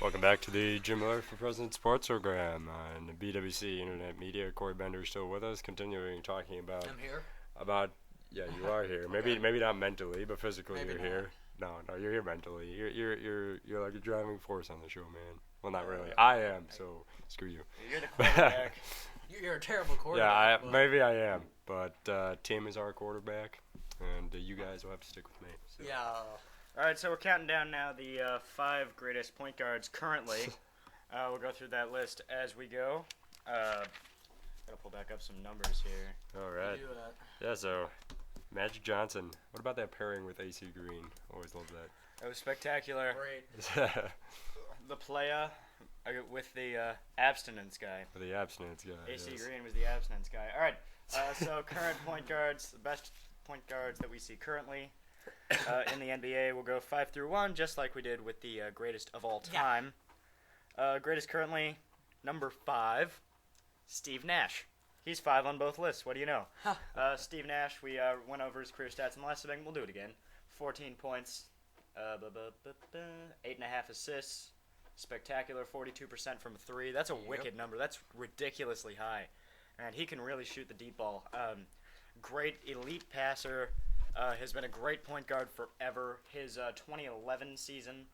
Welcome back to the JMFPSP Sports Program on the BWC Internet Media. Cory Bender is still with us, continuing talking about. I'm here. Yeah, you are here. Okay. Maybe not mentally, but physically Maybe you're not. here. No, you're here mentally. You're like a driving force on the show, man. Well, not really. Uh, I am. So screw you. You're the quarterback. You're a terrible quarterback. Yeah, maybe I am, but Tim is our quarterback, and you guys will have to stick with me. So. Yeah. All right, so we're counting down now the 5 greatest point guards currently. We'll go through that list as we go. Gotta pull back up some numbers here. All right. You do that. Yeah. So, Magic Johnson. What about that pairing with AC Green? Always love that. That was spectacular. Great. The playa with the abstinence guy. For the abstinence guy. AC yes. Green was the abstinence guy. All right, so current point guards, the best point guards that we see currently in the NBA. We'll go 5 through 1, just like we did with the greatest of all time. Greatest currently, number 5, Steve Nash. He's 5 on both lists. What do you know? Steve Nash, we went over his career stats in the last segment. We'll do it again. 14 points, 8.5 assists, spectacular, 42% from 3. That's a wicked number. That's ridiculously high. And he can really shoot the deep ball. Great elite passer. Has been a great point guard forever. His 2011 season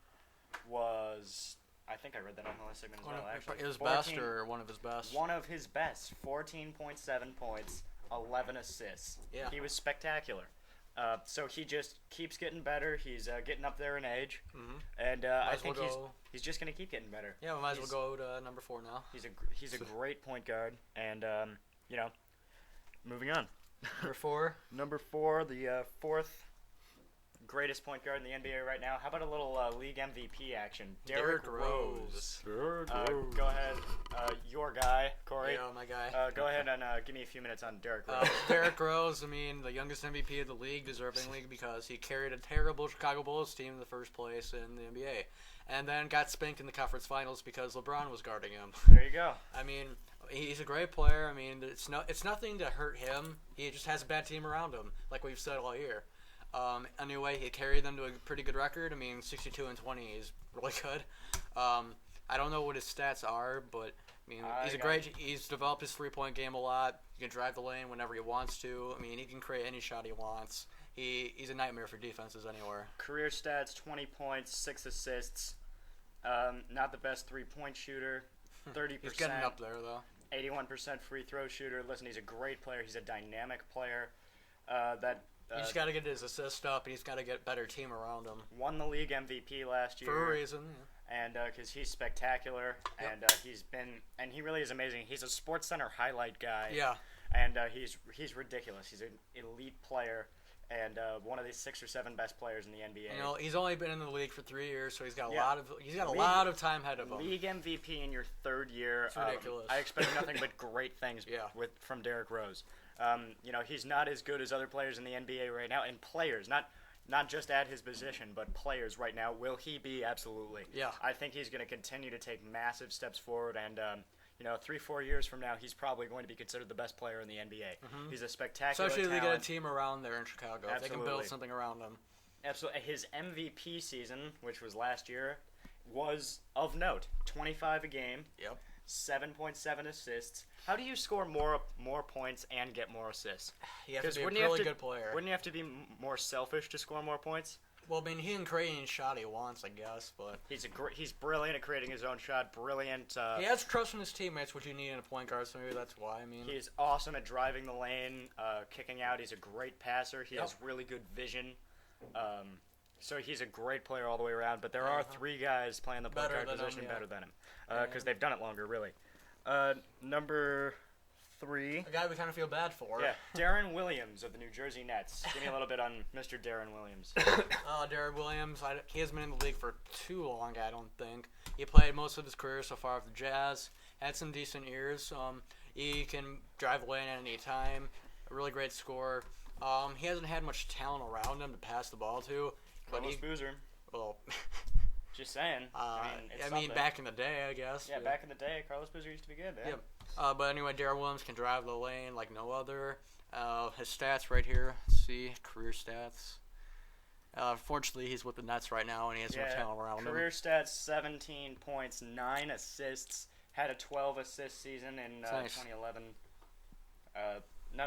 was, I think I read that on the last segment as well, actually. His best or one of his best? One of his best. 14.7 points, 11 assists. Yeah. He was spectacular. So he just keeps getting better. He's getting up there in age. Mm-hmm. And I think well he's just going to keep getting better. Yeah, we might as well go to number 4 now. He's a great point guard. And, moving on. Number 4. Number 4, the fourth greatest point guard in the NBA right now. How about a little league MVP action? Derrick Rose. Go ahead. Your guy, Cory. Yeah, my guy. Go ahead and give me a few minutes on Derrick Rose. Derrick Rose, I mean, the youngest MVP of the league, deserving league, because he carried a terrible Chicago Bulls team in the first place in the NBA. And then got spanked in the conference finals because LeBron was guarding him. There you go. I mean, he's a great player. I mean, it's nothing to hurt him. He just has a bad team around him, like we've said all year. Anyway, he carried them to a pretty good record. I mean, 62-20 is really good. I don't know what his stats are, but I mean, he's developed his 3-point game a lot. He can drive the lane whenever he wants to. I mean, he can create any shot he wants. He's a nightmare for defenses anywhere. Career stats: 20 points, 6 assists. Not the best 3-point shooter. 30%. He's getting up there though. 81% free throw shooter. Listen, he's a great player. He's a dynamic player. He's just got to get his assist up, and he's got to get a better team around him. Won the league MVP last year. For a reason. Yeah. And because he's spectacular, Yep. and he really is amazing. He's a Sports Center highlight guy. Yeah. And he's ridiculous. He's an elite player, and one of the 6 or 7 best players in the NBA. You know, he's only been in the league for 3 years, so he's got Yeah. a lot of time ahead of him. League MVP in your 3rd year. It's ridiculous. I expect nothing but great things from Derrick Rose. He's not as good as other players in the NBA right now, and players, not just at his position, but players right now. Will he be? Absolutely. Yeah. I think he's going to continue to take massive steps forward, and 3-4 years from now, he's probably going to be considered the best player in the NBA. Mm-hmm. He's a spectacular Especially if they talent. get a team around there in Chicago. If they can build something around him. Absolutely. His MVP season, which was last year, was of note. 25 a game. Yep. 7.7 assists. How do you score more points and get more assists? You have to be a really good player. Wouldn't you have to be more selfish to score more points? Well, I mean, he can create any shot he wants, I guess, but he's brilliant at creating his own shot. Brilliant. He has trust in his teammates, which you need in a point guard. So maybe that's why. I mean, he's awesome at driving the lane, kicking out. He's a great passer. He has really good vision. So he's a great player all the way around. But there are 3 guys playing the point guard position better than him, because they've done it longer, really. Number 3. A guy we kind of feel bad for. Yeah, Darren Williams of the New Jersey Nets. Give me a little bit on Mr. Darren Williams. Darren Williams, he hasn't been in the league for too long, I don't think. He played most of his career so far with the Jazz. Had some decent years. He can drive the lane at any time. A really great scorer. He hasn't had much talent around him to pass the ball to. Carlos Boozer. Well, just saying. I mean, back in the day, I guess. Yeah, back in the day, Carlos Boozer used to be good. Yeah. But anyway, Darren Williams can drive the lane like no other. His stats right here. Let's see, career stats. Fortunately, he's with the Nets right now, and he has no talent around him. Career stats: 17 points, 9 assists. Had a 12 assist season in nice. 2011.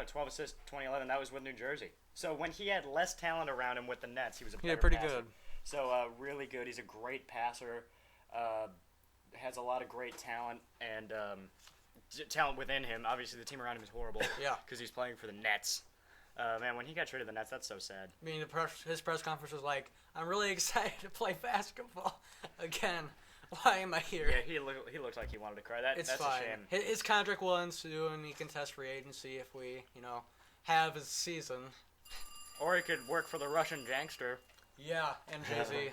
12 assists 2011. That was with New Jersey. So when he had less talent around him with the Nets, he was a better pretty passer. good. So really good. He's a great passer. Has a lot of great talent and talent within him. Obviously, the team around him is horrible. Yeah. Because he's playing for the Nets. Man, when he got traded to the Nets, that's so sad. I mean, his press conference was like, "I'm really excited to play basketball again. Why am I here?" Yeah, he looked like he wanted to cry. That's fine. a shame. His contract will ensue, and he can test free agency if we, have his season. Or he could work for the Russian gangster. Yeah, and Jay-Z.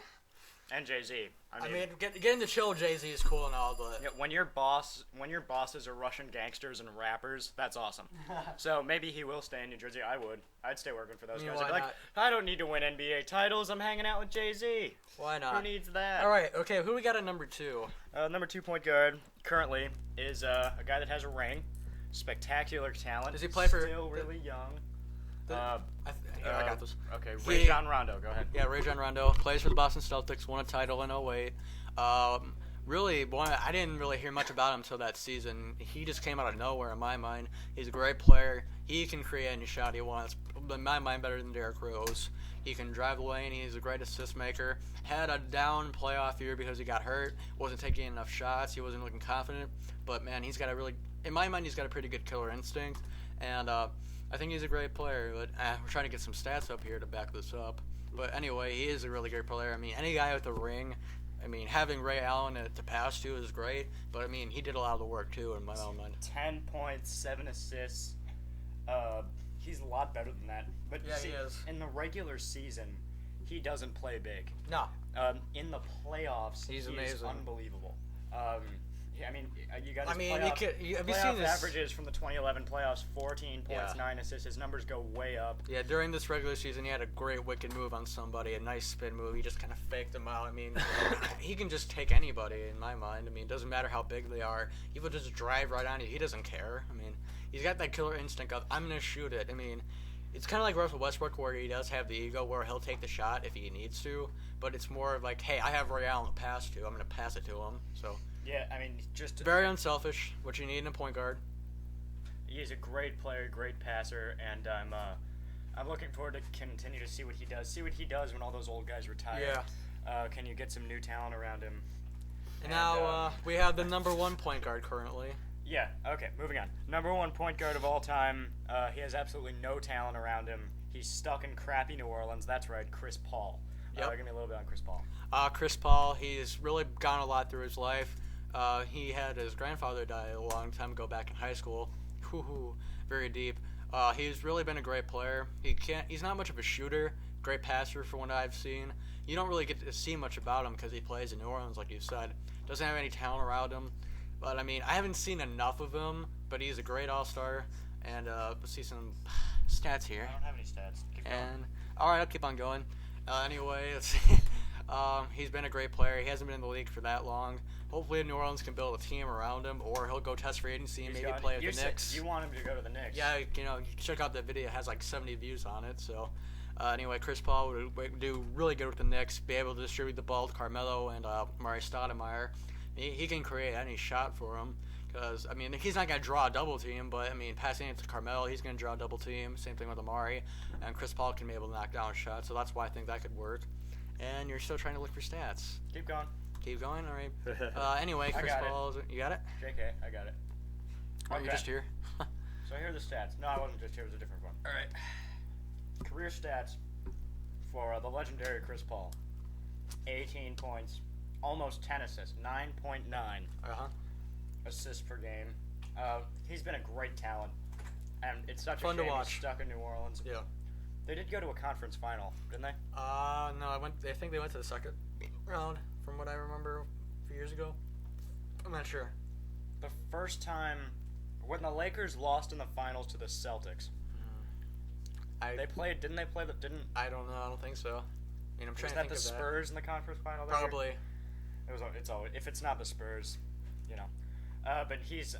And Jay-Z. I mean, getting to chill Jay-Z is cool and all, but yeah, when your bosses are Russian gangsters and rappers, that's awesome. So maybe he will stay in New Jersey. I'd stay working for those guys. I'd be like, I don't need to win NBA titles. I'm hanging out with Jay-Z. Why not? Who needs that? All right, okay. Who we got at number 2? Number 2 point guard currently is a guy that has a ring, spectacular talent. Does he play for? Still really young. I got this. Okay, Rajon Rondo, go ahead. Yeah, Rajon Rondo plays for the Boston Celtics. Won a title in 2008. I didn't really hear much about him until that season. He just came out of nowhere in my mind. He's a great player. He can create any shot he wants. In my mind, better than Derrick Rose. He can drive the lane. He's a great assist maker. Had a down playoff year because he got hurt. Wasn't taking enough shots. He wasn't looking confident. But man, he's got in my mind, he's got a pretty good killer instinct. And I think he's a great player, but we're trying to get some stats up here to back this up. But anyway, he is a really great player. I mean, any guy with a ring, having Ray Allen to pass to is great, but, he did a lot of the work, too, in my own mind. 10 points, 7 assists. He's a lot better than that. But yeah, he is. In the regular season, he doesn't play big. No. In the playoffs, he's he amazing. is unbelievable. You got his have you seen playoff this? averages from the 2011 playoffs, 14 points, 9 assists. His numbers go way up. Yeah, during this regular season, he had a great wicked move on somebody, a nice spin move. He just kind of faked them out. He can just take anybody, in my mind. It doesn't matter how big they are. He will just drive right on you. He doesn't care. He's got that killer instinct of, I'm going to shoot it. It's kind of like Russell Westbrook, where he does have the ego where he'll take the shot if he needs to, but it's more of like, hey, I have Ray Allen to pass to. I'm going to pass it to him. So yeah, just very unselfish, what you need in a point guard. He's a great player, great passer, and I'm looking forward to continue to see what he does. See what he does when all those old guys retire. Yeah. Can you get some new talent around him? And now we have the number 1 point guard currently. Yeah, okay, moving on. Number 1 point guard of all time. He has absolutely no talent around him. He's stuck in crappy New Orleans. That's right, Chris Paul. Yep. Give me a little bit on Chris Paul. Chris Paul, he's really gone a lot through his life. He had his grandfather die a long time ago back in high school. Very deep. He's really been a great player. He's not much of a shooter, great passer from what I've seen. You don't really get to see much about him because he plays in New Orleans, like you said. Doesn't have any talent around him. But, I haven't seen enough of him, but he's a great all-star. And let's see some stats here. I don't have any stats. Keep going. All right, I'll keep on going. Anyway, let's see. He's been a great player. He hasn't been in the league for that long. Hopefully New Orleans can build a team around him, or he'll go test free agency and maybe play with the Knicks. You want him to go to the Knicks. Yeah, check out that video. It has like 70 views on it. So, anyway, Chris Paul would do really good with the Knicks, be able to distribute the ball to Carmelo and Murray Stoudemire. He can create any shot for him. Because, he's not going to draw a double team, but, passing it to Carmelo, he's going to draw a double team. Same thing with Amari. And Chris Paul can be able to knock down shots, so that's why I think that could work. And you're still trying to look for stats. Keep going. Keep going? All right. Anyway, Chris Paul. You got it? JK, I got it. Oh, you're just here? So here are the stats. No, I wasn't just here. It was a different one. All right. Career stats for the legendary Chris Paul. 18 points. Almost 10 assists. 9.9. Assists per game. He's been a great talent, and it's such fun a shame to watch. He's stuck in New Orleans. Yeah. They did go to a conference final, didn't they? No, I think they went to the second round, from what I remember a few years ago. I'm not sure. The first time when the Lakers lost in the finals to the Celtics. Didn't they play? I don't know. I don't think so. I'm trying to think of that. Was that the Spurs in the conference final? Probably. It's always, if it's not the Spurs, But he's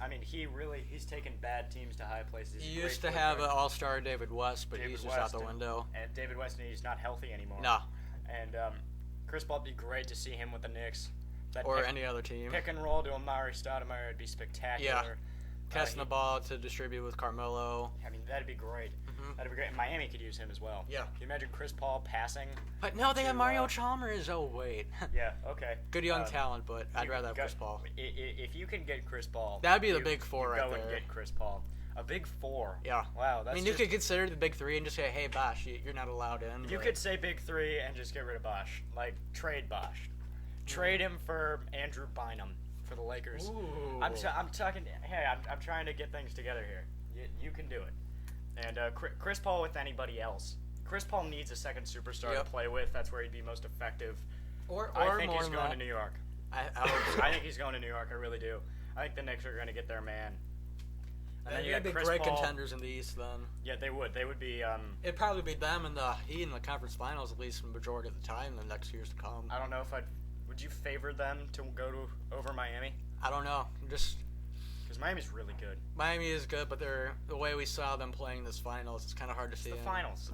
taken bad teams to high places. He used to have an all-star David West, but he's just out the window. And David West, he's not healthy anymore. No. And Chris Paul would be great to see him with the Knicks. That or any other team. Pick and roll to Amari Stoudemire would be spectacular. Yeah. Passing the ball to distribute with Carmelo. I mean, that'd be great. That'd be great. And Miami could use him as well. Yeah. Can you imagine Chris Paul passing? But no, they have Mario Chalmers. Oh, wait. Yeah, okay. Good young talent, but I'd rather have Chris Paul. If you can get Chris Paul, that'd be the big four right go there. and get Chris Paul. A big four. Yeah. Wow. That's you could consider the big three and just say, hey, Bosh, you're not allowed in. You could say big three and just get rid of Bosh. Like, trade Bosh. Trade him for Andrew Bynum for the Lakers. Ooh. I'm talking. Hey, I'm trying to get things together here. You can do it. And Chris Paul with anybody else. Chris Paul needs a second superstar to play with. That's where he'd be most effective. I think he's going to New York. I think he's going to New York. I really do. I think the Knicks are going to get their man. And then you got Chris great Paul. Contenders in the East then. Yeah, they would. They would be. It'd probably be them and the Heat in the conference finals at least for the majority of the time in the next years to come. I don't know if I'd. Would you favor them to go over Miami? I don't know. Just because Miami's really good. Miami is good, but the way we saw them playing this finals, it's kind of hard to see. The finals.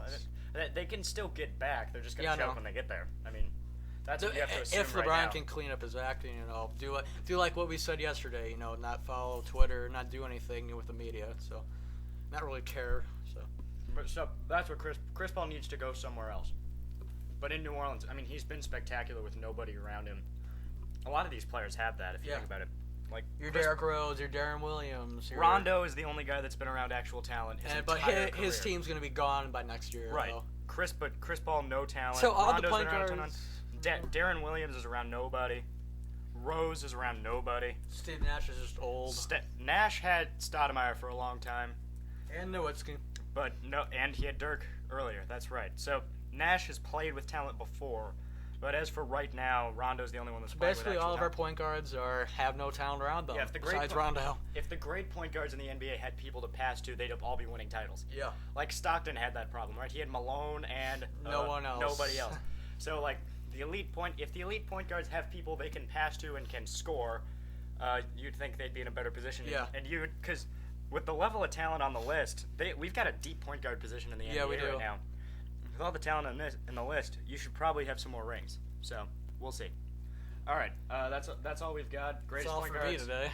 They can still get back. They're just gonna choke when they get there. I mean, that's what you have to assume if LeBron right now. can clean up his acting, do like what we said yesterday, not follow Twitter, not do anything with the media, so not really care. So that's what Chris Paul needs to go somewhere else. But in New Orleans, I mean, he's been spectacular with nobody around him. A lot of these players have that, if you think about it. Like your Derrick Rose, your Darren Williams. Rondo is the only guy that's been around actual talent but his team's going to be gone by next year. Right. Though. Chris Paul, no talent. So all Rondo's the point guards. Darren Williams is around nobody. Rose is around nobody. Steve Nash is just old. Nash had Stoudemire for a long time. And Nowitzki. But no, and he had Dirk earlier. That's right. So Nash has played with talent before, but as for right now, Rondo's the only one that's playing with basically all of our point guards have no talent around them. Yeah, besides Rondo. If the great point guards in the NBA had people to pass to, they'd all be winning titles. Yeah. Like Stockton had that problem, right? He had Malone and no one else. Nobody else. So like if the elite point guards have people they can pass to and can score, you'd think they'd be in a better position. Yeah. And because with the level of talent on the list, we've got a deep point guard position in the NBA right now. With all the talent in the list, you should probably have some more rings. So we'll see. All right, that's all we've got. Greatest that's all point for guards me today.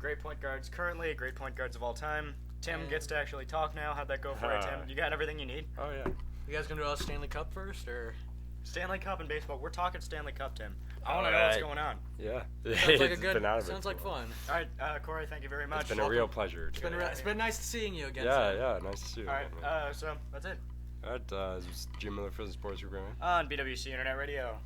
Great point guards currently. Great point guards of all time. Tim gets to actually talk now. How'd that go for you, Tim? You got everything you need? Oh yeah. You guys gonna do a Stanley Cup first, or Stanley Cup and baseball? We're talking Stanley Cup, Tim. I want to know what's going on. Yeah. Sounds like fun. All right, Corey, thank you very much. It's been a real pleasure. It's been nice seeing you again. Yeah, nice to see you. All right, so that's it. All right, this is Jim Miller for the Sports Program on BWC Internet Radio.